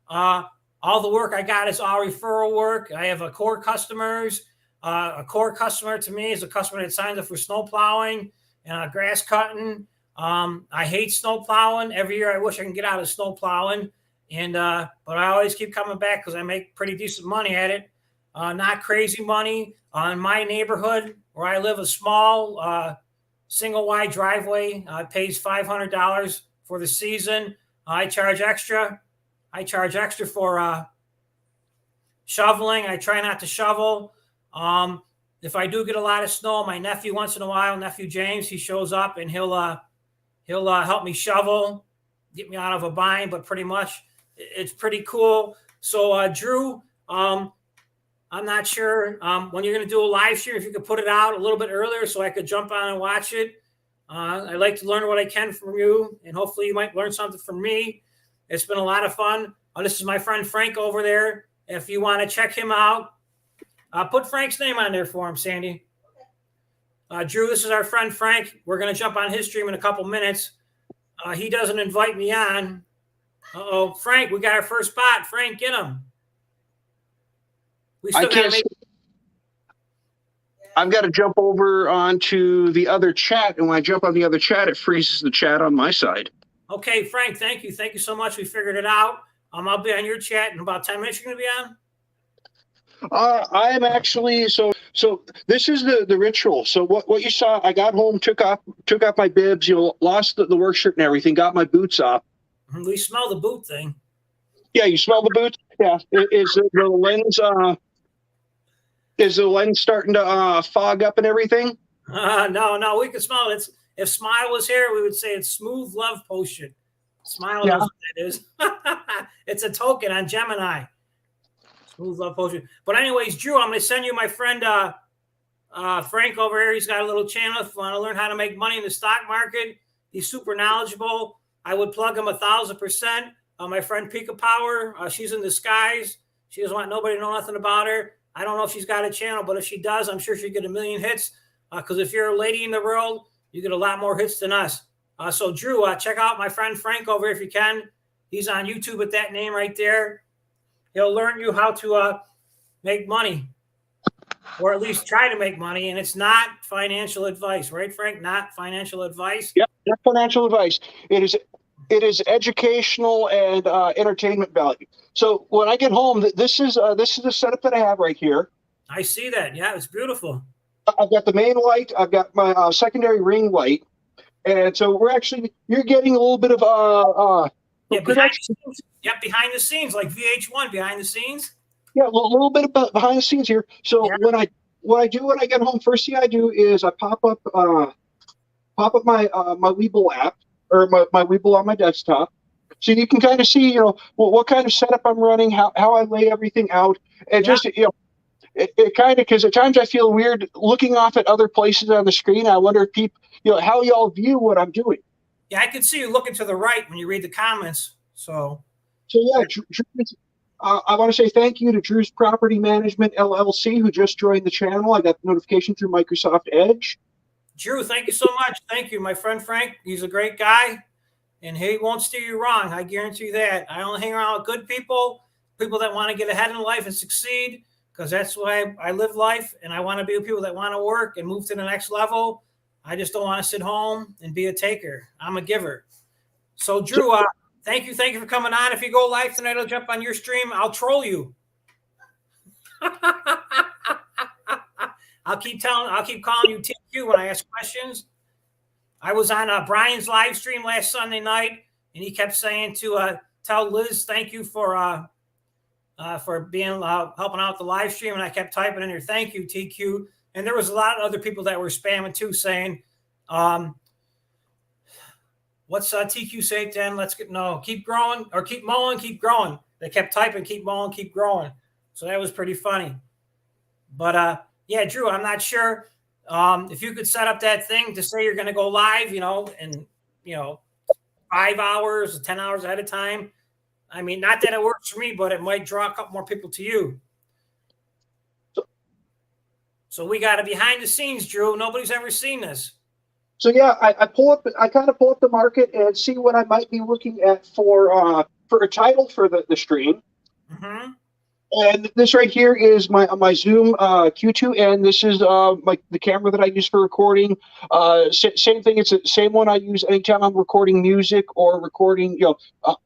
All the work I got is all referral work. I have core customers. A core customer to me is a customer that signs up for snow plowing and grass cutting. I hate snow plowing. Every year I wish I can get out of snow plowing. But I always keep coming back because I make pretty decent money at it. Not crazy money. In my neighborhood where I live, a small single wide driveway pays $500 for the season. I charge extra. I charge extra for shoveling. I try not to shovel. If I do get a lot of snow, my nephew once in a while, nephew James, he shows up and he'll help me shovel, get me out of a bind. But pretty much, it's pretty cool. So Drew, I'm not sure when you're going to do a live stream, if you could put it out a little bit earlier so I could jump on and watch it. I like to learn what I can from you, and hopefully you might learn something from me. It's been a lot of fun. This is my friend Frank over there. If you want to check him out, put Frank's name on there for him, Sandy. Drew, this is our friend Frank. We're going to jump on his stream in a couple minutes. He doesn't invite me on. Uh-oh, Frank, we got our first spot. Frank, get him. We still got to make. I've got to jump over onto the other chat, and when I jump on the other chat, it freezes the chat on my side. Okay, Frank, thank you. Thank you so much. We figured it out. I'll be on your chat in about 10 minutes. You're going to be on? I am actually so this is the ritual. So what you saw, I got home, took off my bibs, lost the work shirt and everything, got my boots off. We smell the boot thing. Yeah, you smell the boots? Yeah. Is the lens starting to fog up and everything? No, we can smell it. If Smile was here, we would say it's Smooth Love Potion. Smile knows what it is. It's a token on Gemini. Smooth Love Potion. But anyways, Drew, I'm going to send you my friend Frank over here. He's got a little channel. If you want to learn how to make money in the stock market, he's super knowledgeable. I would plug him 1,000%. My friend Pika Power, she's in disguise. She doesn't want nobody to know nothing about her. I don't know if she's got a channel, but if she does, I'm sure she'll get 1 million hits. Because if you're a lady in the world, you get a lot more hits than us. So, Drew, check out my friend Frank over here if you can. He's on YouTube with that name right there. He'll learn you how to make money, or at least try to make money. And it's not financial advice, right, Frank? Not financial advice. Yeah, not financial advice. It is educational and entertainment value. So when I get home, this is the setup that I have right here. I see that. Yeah, it's beautiful. I've got the main light. I've got my secondary ring light, and so you're getting a little bit of behind the scenes, like VH1 behind the sceens. Yeah, a little bit about behind the scenes here. So what I do when I get home, first thing I do is I pop up my Webull app, or my Webull on my desktop, so you can kind of see what kind of setup I'm running, how I lay everything out, and just it kind of, because at times I feel weird looking off at other places on the screen. I wonder if people how y'all view what I'm doing. Yeah, I can see you looking to the right when you read the comments. So yeah, I want to say thank you to Drew's Property Management LLC, who just joined the channel. I got the notification through Microsoft Edge. Drew, thank you so much. Thank you, my friend Frank. He's a great guy, and he won't steer you wrong. I guarantee you that. I only hang around with good people that want to get ahead in life and succeed, because that's why I live life, and I want to be with people that want to work and move to the next level. I just don't want to sit home and be a taker. I'm a giver. So, Drew, thank you for coming on. If you go live tonight, I'll jump on your stream. I'll troll you. I'll keep calling you TQ when I ask questions. I was on Brian's live stream last Sunday night, and he kept saying to tell Liz thank you for being helping out the live stream, and I kept typing in here, thank you, TQ. And there was a lot of other people that were spamming too, saying, what's TQ say then? Keep growing, or keep mowing, keep growing. They kept typing, keep mowing, keep growing. So that was pretty funny. But yeah, Drew, I'm not sure if you could set up that thing to say you're going to go live, in 5 hours, 10 hours ahead of time. I mean, not that it works for me, but it might draw a couple more people to you. So we got a behind the scenes, Drew. Nobody's ever seen this. So yeah, I kind of pull up the market and see what I might be looking at for a title for the stream. Mm-hmm. And this right here is my Zoom Q2, and this is the camera that I use for recording. Same thing. It's the same one I use anytime I'm recording music or recording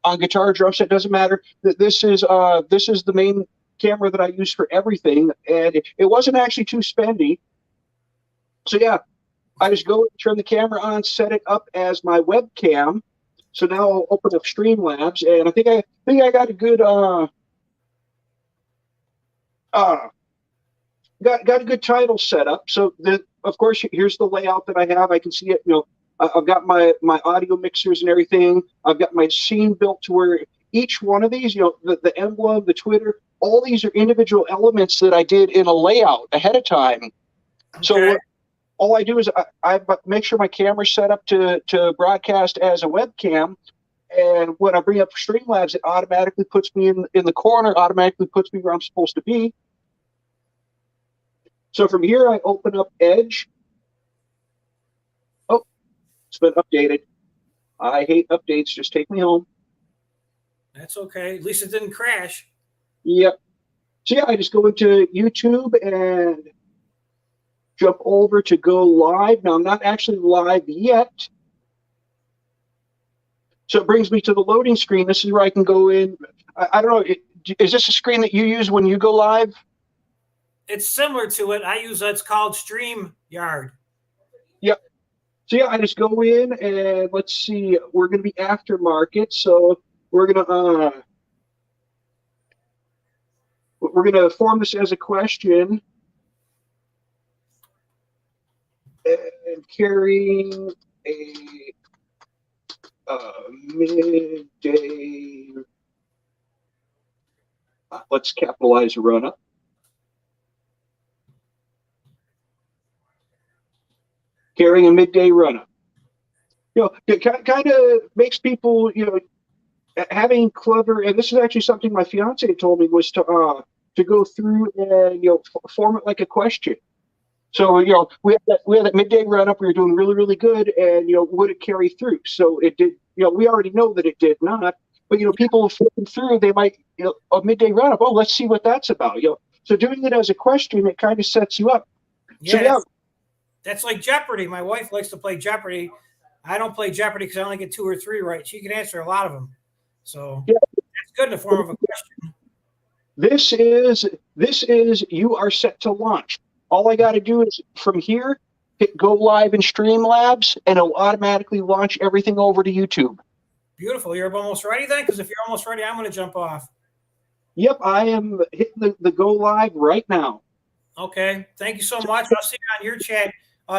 on guitar, drum set. Doesn't matter. This is the main camera that I use for everything, and it wasn't actually too spendy. So yeah, I just go turn the camera on, set it up as my webcam, So now I'll open up Streamlabs, and I think I got a good got a good title set up. So of course, here's the layout that I have. I can see it. I've got my audio mixers and everything. I've got my scene built to where each one of these, the emblem, the Twitter, all these are individual elements that I did in a layout ahead of time. Okay. So all I do is I make sure my camera's set up to broadcast as a webcam. And when I bring up Streamlabs, it automatically puts me in the corner, automatically puts me where I'm supposed to be. So from here, I open up Edge. Oh, it's been updated. I hate updates. Just take me home. That's okay. At least it didn't crash. Yep. So yeah, I just go into YouTube and jump over to go live. Now, I'm not actually live yet. So it brings me to the loading screen. This is where I can go in. I don't know. Is this a screen that you use when you go live? It's similar to it. I use it's called StreamYard. Yep. So yeah, I just go in and let's see. We're going to be aftermarket, so we're going to form this as a question and carrying a midday. Let's capitalize run up. Carrying a midday run-up. It kind of makes people, having clever, and this is actually something my fiance told me, was to go through and, form it like a question. So, we had that midday run-up, we were doing really, really good, and, would it carry through? So it did, we already know that it did not, but, people flipping through, they might, a midday run-up, oh, let's see what that's about, So doing it as a question, it kind of sets you up. Yeah, So, yeah. That's like Jeopardy. My wife likes to play Jeopardy. I don't play Jeopardy because I only get 2 or 3 right. She can answer a lot of them. So yeah. That's good in the form of a question. This is you are set to launch. All I got to do is from here, hit go live in Streamlabs, and it'll automatically launch everything over to YouTube. Beautiful. You're almost ready then? Because if you're almost ready, I'm going to jump off. Yep, I am hitting the go live right now. Okay. Thank you so much. I'll see you on your chat.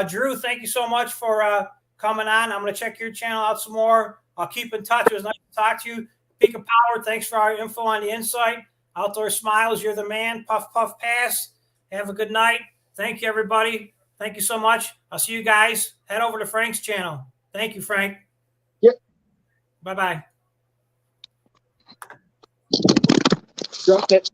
Drew, thank you so much for coming on. I'm going to check your channel out some more. I'll keep in touch. It was nice to talk to you. Peak of Power, thanks for our info on the insight. Outdoor Smiles, you're the man. Puff, puff, pass. Have a good night. Thank you, everybody. Thank you so much. I'll see you guys. Head over to Frank's channel. Thank you, Frank. Yep. Bye-bye. Drop it.